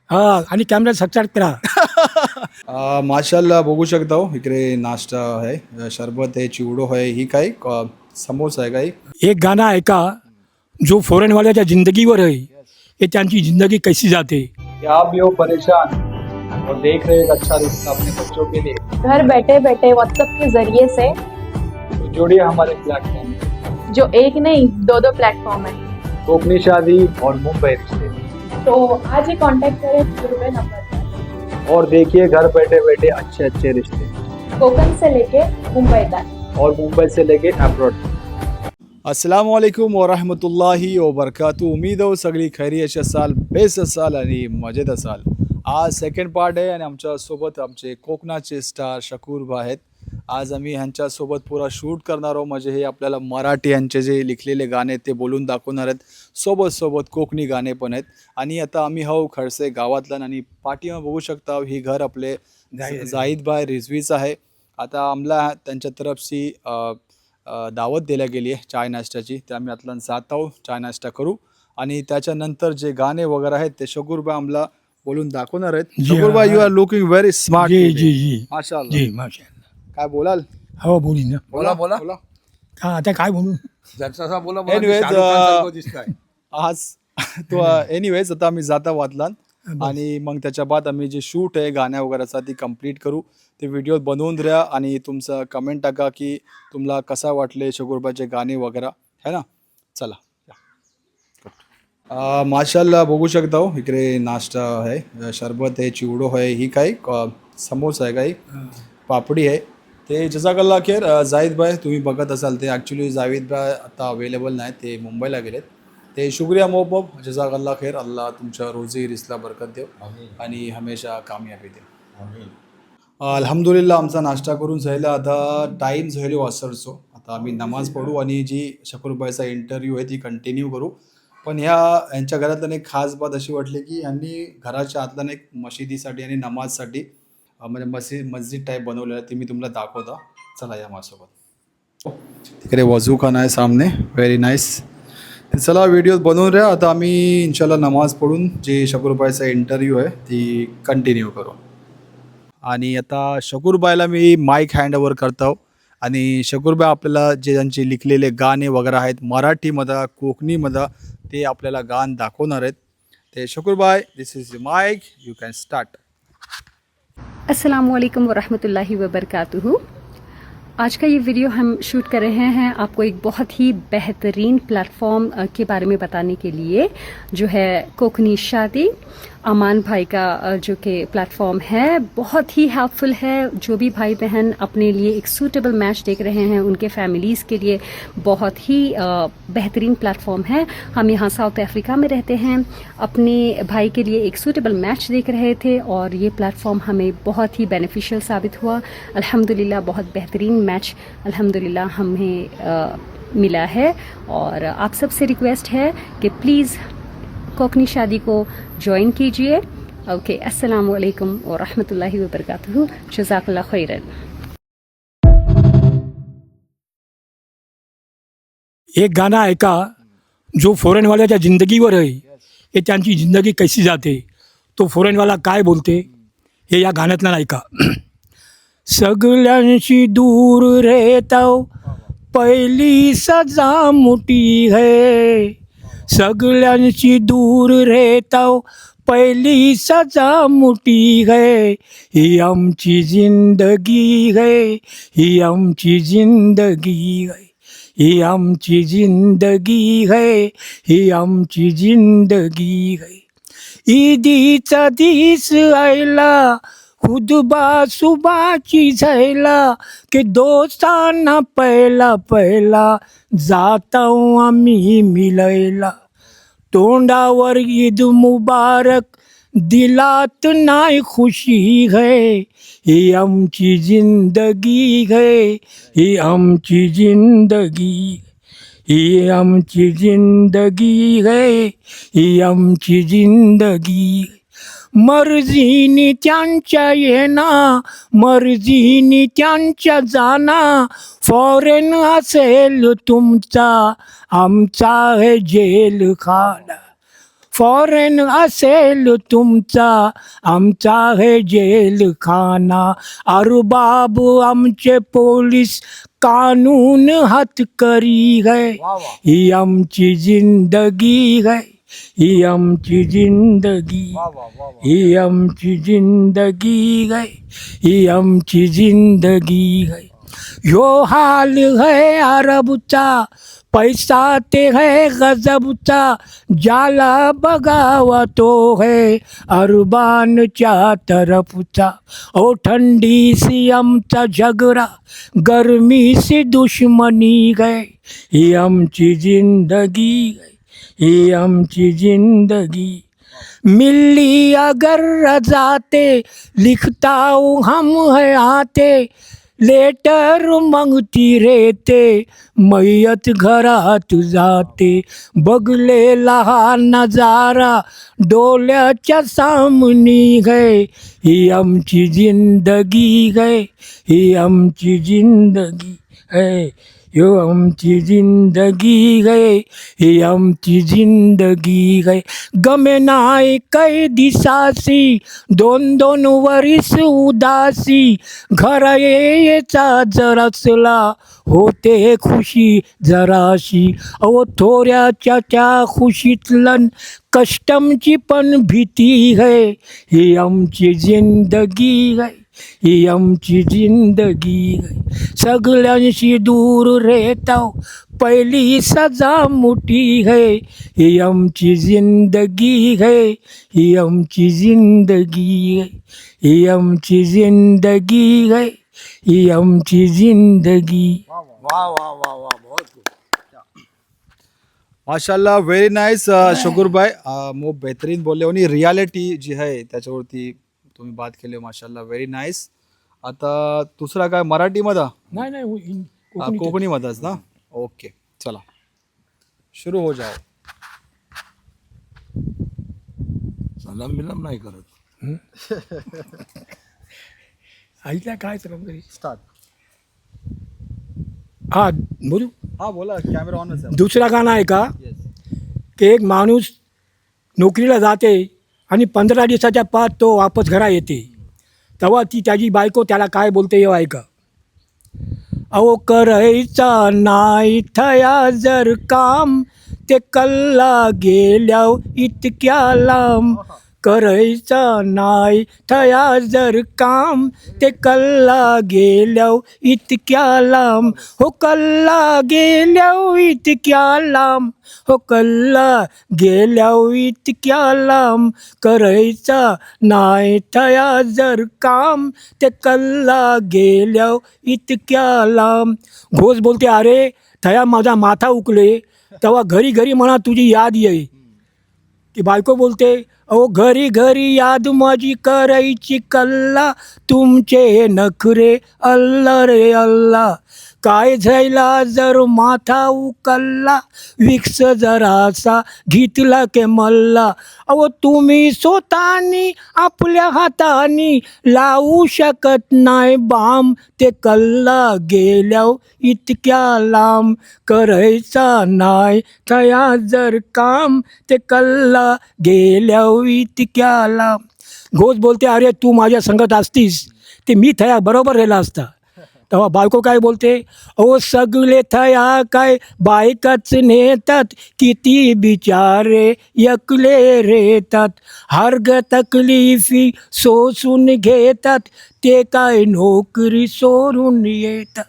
हा आणि camera subscribe करा. माशाल्लाह बघू शकता हो, इकडे नाश्ता आहे, शरबत आहे, चिवडो आहे, ही काय समोसा आहे काही. एक गाणं ऐका जो फॉरेनवाल्याच्या जिंदगीवर आहे की त्यांची जिंदगी कशी जाते. क्या आप भी हो परेशान और देख रहे एक अच्छा रिश्ता अपने बच्चों के लिए, घर बैठे बैठे व्हाट्सएप के जरिए से तो जुड़िए हमारे प्लेटफॉर्म जो एक नहीं दो दो प्लेटफॉर्म है, कोकनी शादी और मुंबई रिश्ते, तो आज ही कांटेक्ट करें रुपए नंबर पर. और देखिए घर बैठे बैठे अच्छे अच्छे रिश्ते, कोकण से लेके मुंबई तक. और मुंबई से लेके अब्रॉड. अस्सलाम वालेकुम वरहमतुल्लाहि वबरकातुहू. उम्मीद हो सगळी खैरियत असाल, बेस्ट असाल आणि मजेत असाल. आज सेकंड पार्ट आहे आणि आमच्यासोबत आमचे कोकणाचे स्टार शकूरबा आहेत. आज आम्ही ह्यांच्यासोबत पुरा शूट करणार आहोत. म्हणजे हे आपल्याला मराठी यांचे जे लिखलेले गाणे ते बोलून दाखवणार आहेत, सोबत सोबत कोकणी गाणे पण आहेत. आणि आता आम्ही हो खडसे गावातला आणि पाठीमा बघू शकता ही घर आपले जाहीदभाई रिझवीचं आहे. आता आम्हाला त्यांच्या तरफची दावत दिल्या गेली आहे चाय नाश्त्याची. ते आम्ही आतला जात आहोत, चाय नाश्ता करू आणि त्याच्यानंतर जे गाणे वगैरे आहेत ते शकूरबा आम्हाला बोलून दाखवणार आहेत. जी, Shakurba, you are looking very smart. जी जी जी माशाअल्लाह. जी माशाल्लाह. काय बोलाल? हो बोली ना. बोला का आता काय बोलू. जसा बोला Anyways, शाहरुख खान सारखं दिसताय. आज तो एनिवेज आता आम्ही जाता वादलान आणि मग त्याच्या बाद आम्ही जे शूट आहे गाण्या वगैरेचा ती कंप्लीट करू. ते व्हिडिओ बनवून द्या आणि तुमचं कमेंट टाका की तुम्हाला कसा वाटले शकूरबाचे गाणे वगैरे है ना. चला माशाल्लाह बघू शकता हो, इकडे नाश्ता आहे, शरबत आहे, चिवडो आहे, ही काय समोसा आहे काही, पापडी आहे. ते जजाकल्ला खैर. जाहीदभाई तुम्ही बघत असाल ते ॲक्च्युली जावेदभाई आता अवेलेबल नाही, ते मुंबईला गेलेत. ते शुक्रिया मोहब्बत, जजाकल्ला खैर. अल्लाह तुमच्या रोजी रिसला बरकत देव आणि हमेशा कामयाबी देव. अल्हम्दुलिल्लाह आमचा नाश्ता करून झाला. आता टाईम झालो वासरचो. आता आम्ही नमाज पढू आणि जी शकूरबाईचा इंटरव्ह्यू आहे ती कंटिन्यू करू. पण यांच्या घरातल्या एक खास बात अशी वाटली की यांनी घराच्या आतल्या एक मशिदीसाठी आणि नमाजसाठी म्हणजे मस्जिद टाईप बनवलेलं आहे. ते मी तुम्हाला दाखवतो. चला या माझ्यासोबत. तिकडे वजूखाना आहे सामने, व्हेरी नाईस. चला व्हिडिओ बनवून द्या. आता आम्ही इंशाल्लाह नमाज पढून जे शकूरबाईचा इंटरव्ह्यू आहे ती कंटिन्यू करू. आणि आता शकूरबाईला मी माईक हँडओव्हर करतो आणि शकूरबाई आपल्याला जे त्यांचे लिखलेले गाणे वगैरे आहेत मराठीमध्ये कोकणीमध्ये ते आपल्याला गाणं दाखवणार आहेत. ते Shakurbai, this is mic, you can start. अस्सलाम वालेकुम वरहमतुल्लाहि वबरकातुहू. आज का ये वीडियो हम शूट कर रहे हैं आपको एक बहुत ही बेहतरीन प्लेटफॉर्म के बारे में बताने के लिए, जो है कोकनी शादी. अमान भाई का जो कि प्लेटफॉर्म है बहुत ही हेल्पफुल है. जो भी भाई बहन अपने लिए एक सूटेबल मैच देख रहे हैं उनके फैमिलीज़ के लिए बहुत ही बेहतरीन प्लेटफॉर्म है. हम यहाँ साउथ अफ्रीका में रहते हैं, अपने भाई के लिए एक सूटेबल मैच देख रहे थे और ये प्लेटफॉर्म हमें बहुत ही बेनिफिशियल साबित हुआ. अल्हम्दुलिल्लाह बहुत बेहतरीन मैच अल्हम्दुलिल्लाह हमें मिला है. और आप सबसे रिक्वेस्ट है कि प्लीज़ कोकनी शादी को ज्वाइन कीजिए. ओके, अस्सलाम वालेकुम व रहमतुल्लाहि व बरकातुहू. जज़ाकल्लाह खैरन. एक गाणं ऐका जो फॉरेनवाल्याच्या जिंदगीवर आहे की त्यांची जिंदगी कशी जाते, तो फॉरेनवाला काय बोलते हे या गाण्यातलं ऐका. सगळ्यांशी दूर रहता पहिली सजा मोठी है, सगळ्यांशी दूर रहता पहिली सजा मोठी है, ही आमची जिंदगी है, ही आमची जिंदगी है, ही आमची जिंदगी है, ही आमची जिंदगी है. ईदीचा दिस आयला खुदबा सुबाची झायला के दोस्तांना पहिला पहिला जाताव आम्ही मिलायला. तोंडावर ईद मुबारक दिलात नाही खुशी है, ही आमची जिंदगी है, ही आमची जिंदगी, ही आमची जिंदगी है, ही आमची जिंदगी. मर्जीनी त्यांच्या येना, मर्जीनी त्यांच्या जाना, फॉरेन असेल तुमचा, आमचा है जेल खाना, फॉरेन असेल तुमचा, आमचा है जेलखाना. अरुबाब आमचे पोलीस कानून हतकरी है. ही आमची जिंदगी है, ही आमची जिंदगी, ही आमची जिंदगी है, ही आमची जिंदगी है. यो हाल है अरबचा, पैसा ते है गजबचा, ज्याला बघावा तो है अरबानच्या तरफचा. ओ ठंडी सी आमचा झगडा, गर्मी सी दुश्मनी है. ही आमची जिंदगी है, ही आमची जिंदगी. मिली अगर रजाते, लिखता हूँ हम है आते. लेटर मागती रेते, मैयत घरात जाते. बघलेला हा नजारा डोळ्याच्या सामनी है. ही आमची जिंदगी है, ही आमची जिंदगी है. यो आमची जिंदगी है, ही आमची जिंदगी है. गमे नाही कै दिसासी, 2-2 वरीस उदासी. घर येचा जरासला, होते खुशी जराशी. अहो थोड्याच्या त्या खुशीतलन कष्टमची पण भीती है. ही आमची जिंदगी है, ही आमची जिंदगी है. सगळ्यांशी दूर रेताव, पहिली सजा मोठी है. ही आमची जिंदगी है, ही आमची जिंदगी है, ही आमची जिंदगी है, ही आमची जिंदगी. वाह वाह वाह वाह, बहुत खूप. माशाल्लाह, व्हेरी नाईस शुकुर भाई. मग बेहतरीन बोलले आणि रियालिटी जी आहे त्याच्यावरती तुम्ही बात केली. माशाल्लाह, व्हेरी नाईस. आता दुसरा काय मराठीमध्ये? नाही नाही कोकणीमध्येच ना. ओके, चला सुरू हो जाओ. सलाम बिलाम नाही करत. ऐकल्या काय सलाम तरी. स्टार्ट. हा बोलू. हा बोला, कॅमेरा ऑनच आहे. दुसरा गाणं आहे का, येस. की एक माणूस नोकरीला जाते आणि 15 दिवसाच्या पाच तो वापस घरा येते. तेव्हा ती त्याची बायको त्याला काय बोलते हे ऐका. अहो करायचा नाही थया जर काम, ते कल्ला गेल्या इतक्या लांब. करायचा नाही थया जर काम, ते कल्ला गेल्या इतक्या लांब. हो कल्ला गेल्या इतक्या लांब, हो कल्ला गेल्या इतक्या लांब. करायचा नाही थया जर काम, ते कल्ला गेल्या इतक्या लांब. घोष बोलते अरे थया माझा माथा उकले, तेव्हा घरी घरी म्हणा तुझी याद येई. ती बायको बोलते अहो घरी घरी याद माझी करायची कल्ला, तुमचे नखरे अल्ला रे अल्ला. काय झाला जर माथा उकलला, विक्स जरासा घेतला के मल्ला. अहो तुम्ही स्वतःनी आपल्या हातानी लावू शकत नाही बाम, ते कल्ला गेल्या इतक्या लांब. करायचा नाही थया जर काम, ते कल्ला गेल्या इतक्या लांब. घोष बोलते अरे तू माझ्या संगत असतीस ते मी थया बरोबर राहिला असता. तेव्हा बायको काय बोलते अहो सगळे थया काय बायकाच नेतात, किती बिचारे एकले रेतात. हर्ग तकलीफी सोसून घेतात, ते काय नोकरी सोडून येतात.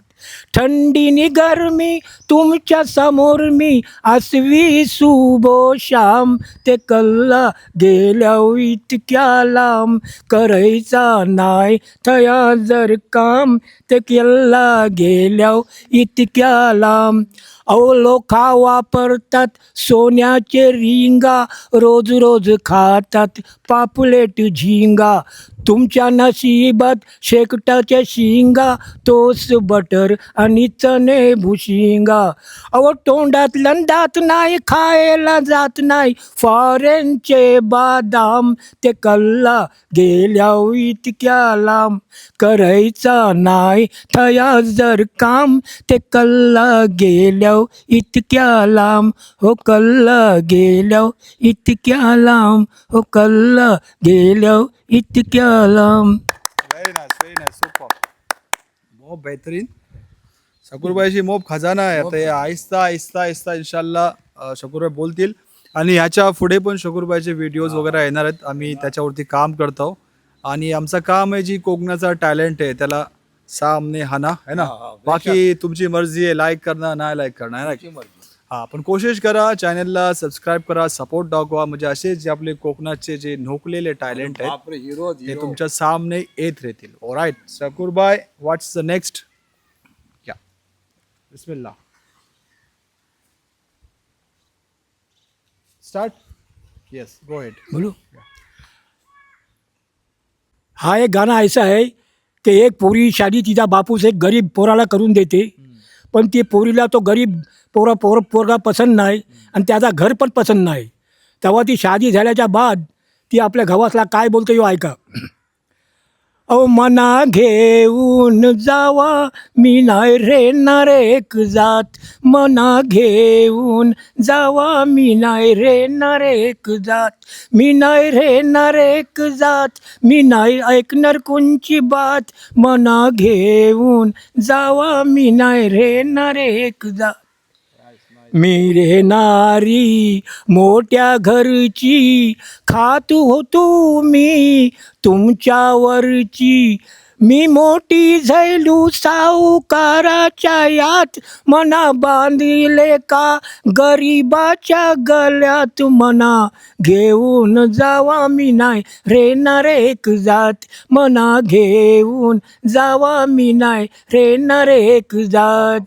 थंडीनी गरमी तुमच्या समोर मी आसवी सुबो शाम, ते कल्ला गेल्या इतक्या लांब. करायचा नाही थया जर काम, ते कल्ला गेल्या इतक्या लांब. अहो लोका वापरतात सोन्याचे रिंगा, रोज रोज खातात पापलेट झिंगा. तुमच्या नशिबात शेकटाच्या शिंगा, तोस बटर आणि चणे भुशिंगा. अहो तोंडातलं दात नाही, खायला जात नाही फॉरेनचे बादाम, ते कल्ला गेल्या इतक्या लांब. करायचा नाही थया जर काम, ते कल्ला गेल्या गेल्या इतक्या लांब हो कल्ला गेल्या इतक्या लांब हो कल्ला गेल्या इतक्या लांब. Very nice super. बहुत बेहतरीन. शकूर भाईची मोप खजाना आहे. आता हे आहिस्ता आहिस्ता आहिस्ता इन्शाल्लाह शकूर भाई बोलतील आणि ह्याच्या पुढे पण शकूर भाईचे व्हिडिओज वगैरे येणार आहेत. आम्ही त्याच्यावरती काम करतो आणि आमचं काम आहे जी कोकणाचा टॅलेंट आहे त्याला सामने हाना है ना. बाकी तुमची मर्जी आहे लाईक करणं नाही लाईक करणं है ना. हा पण कोशिश करा चॅनलला सबस्क्राईब करा सपोर्ट दाखवा म्हणजे असे जे आपले कोकणाचे जे नोकलेले टॅलेंट आहेत बापरे हिरो ते तुमच्या सामने येत राहतील. ऑलराइट शकूर भाई व्हॉट्स द नेक्स्ट. या बिस्मिल्लाह स्टार्ट. Yes go head. बोलो. हा एक गाणं ऐसा है की एक पोरी शादी तिचा बापूस एक गरीब पोराला करून देते पण ती पोरीला तो गरीब पोरगा पसंत नाही आणि त्याचा घर पण पसंत नाही. तेव्हा ती शादी झाल्याच्या बाद ती आपल्या गवासला काय बोलते यो ऐका. अहो मना घेऊन जावा मी नाही रेणार एक जात मना घेऊन जावा मी नाही रेणार एक जात मी नाही रेणार एक जात मी नाही ऐकणार कोणची बात मना घेऊन जावा मी नाही रेणार एक जात. मी रेनारी मोठ्या घरची खात होतो मी तुमच्यावरची मी मोठी झैलू सावकाराच्या यात मना बांधिले का गरीबाच्या गळ्यात मना घेऊन जावा मी नाही रेणार एक जात मना घेऊन जावा मी नाही रेणार एक जात.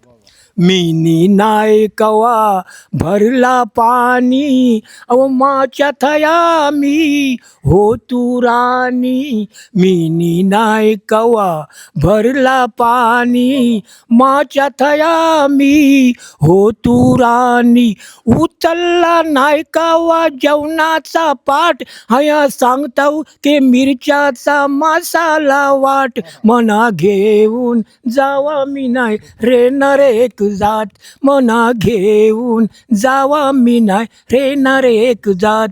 मीनी नाय कवा भरला पाणी अव माच्या थया मी हो तू राणी मीनी नाय कवा भरला पाणी माच्या थया मी हो तू राणी उचलला नाय कवा जेवणाचा पाठ हया सांगताव के मिरच्याचा मसाला वाट मना घेऊन जावा मी नाय रेणार एक जात मना घेऊन जावा मी नाही रेणार एक जात.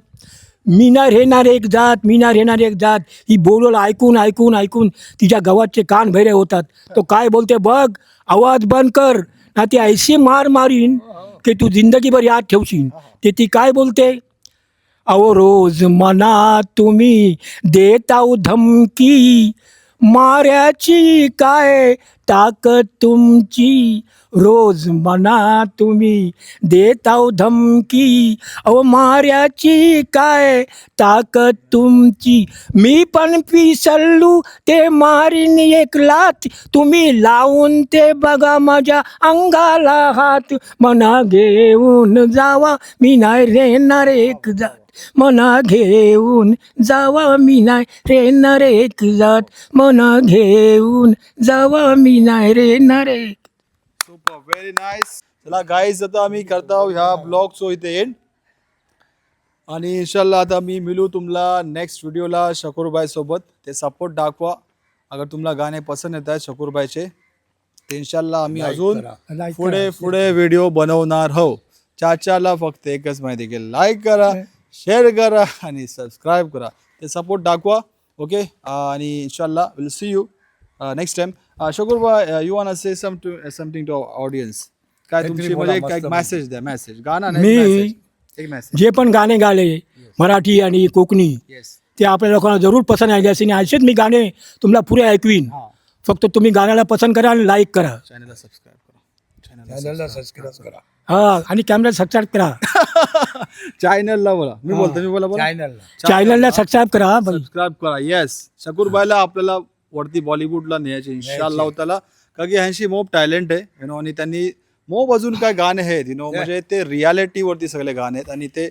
मी नाही रेणार एक जात मी नाही रेणार एक जात ही बोलवलं ऐकून ऐकून ऐकून तिच्या गव्हाचे कान भैरे होतात. तो काय बोलते बघ आवाज बंद कर ना ती ऐशी मार मारीन की तू जिंदगीभर याद ठेवशील. ते ती काय बोलते. अहो रोज मना तुम्ही देताव धमकी माऱ्याची काय ताकद तुमची रोज मना तुम्ही देताव धमकी अहो माऱ्याची काय ताकद तुमची मी पण पिसल्लू ते मारीन एक लात तुम्ही लावून ते बघा माझ्या अंगाला हात मना घेऊन जावा मी नाही रेणार एक जात मना घेऊन जावा मी नाही रेणार एक जात मना घेऊन जावा मी नाही रेणार एक. Super very nice. चला गाईज आता आम्ही करतो ह्या ब्लॉगचो इथे एंड आणि इन्शाल्लाह आता मी मिळू तुम्हाला नेक्स्ट व्हिडिओला शकूर भाई सोबत. ते सपोर्ट दाखवा अगर तुम्हाला गाणे पसंत येत आहेत शकूर भाईचे ते इन्शाल्लाह आम्ही अजून पुढे व्हिडिओ बनवणार हो. चाचाला फक्त एकच माहिती की लाईक करा शेअर करा आणि सबस्क्राईब करा ते सपोर्ट दाखवा. ओके आणि इन्शाल्लाह will see you next time. Shakur Bhai you want say something to audience काय तुमची म्हणजे एक मेसेज द्या. मेसेज गाणा नाही मी एक मेसेज. जे पण गाणे गाले मराठी आणि कोकणी येस ते आपल्या लोकांना जरूर पसंत आले असेल आणि असेच मी गाणे तुम्हाला पुरे ऐकवीन. फक्त तुम्ही गाण्याला पसंत करा आणि लाईक करा. चॅनलला सबस्क्राईब करा. चॅनलला सबस्क्राईब करा. हा आणि कॅमेरा सबस्क्राईब करा. चॅनलला बोला मी बोला चॅनलला सबस्क्राईब करा. सबस्क्राईब करा. येस शकूर भाईला आपल्याला वरती बॉलिवूडला न्यायचे इन्शाल्लाह त्याला कारण की ह्यांची मोप टॅलेंट आहे यु नो आणि त्यांनी मोप अजून काय गाणे आहेत यु नो म्हणजे ते रियालिटीवरती सगळे गाणे आहेत आणि ते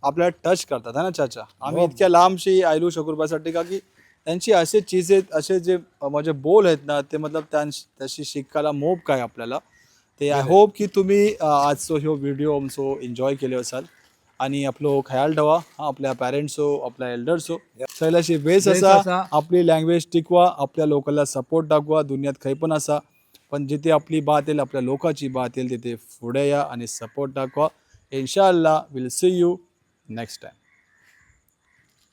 आपल्याला टच करतात है ना चाचा. आम्ही इतक्या लांबशी आयलो शकूर भाईसाठी का की त्यांची असे चीज आहेत असे जे म्हणजे बोल आहेत ना ते मतलब त्याशी शिकायला मोप काय आपल्याला. ते आय होप की तुम्ही आजचो ह्यो व्हिडिओ आमचो एन्जॉय केले असाल आणि आपलो ख्याल ठेवा आपल्या पॅरेंट्सो आपल्या एल्डर्सो सगळ्याशी बेस असा आपली लँग्वेज टिकवा आपल्या लोकांना सपोर्ट दाखवा दुनियात काही पण असा पण जिथे आपली बात येईल, आपल्या लोकांची बात येईल, तिथे पुढे या आणि सपोर्ट दाखवा. इन्शाअल्लाह will see you next time.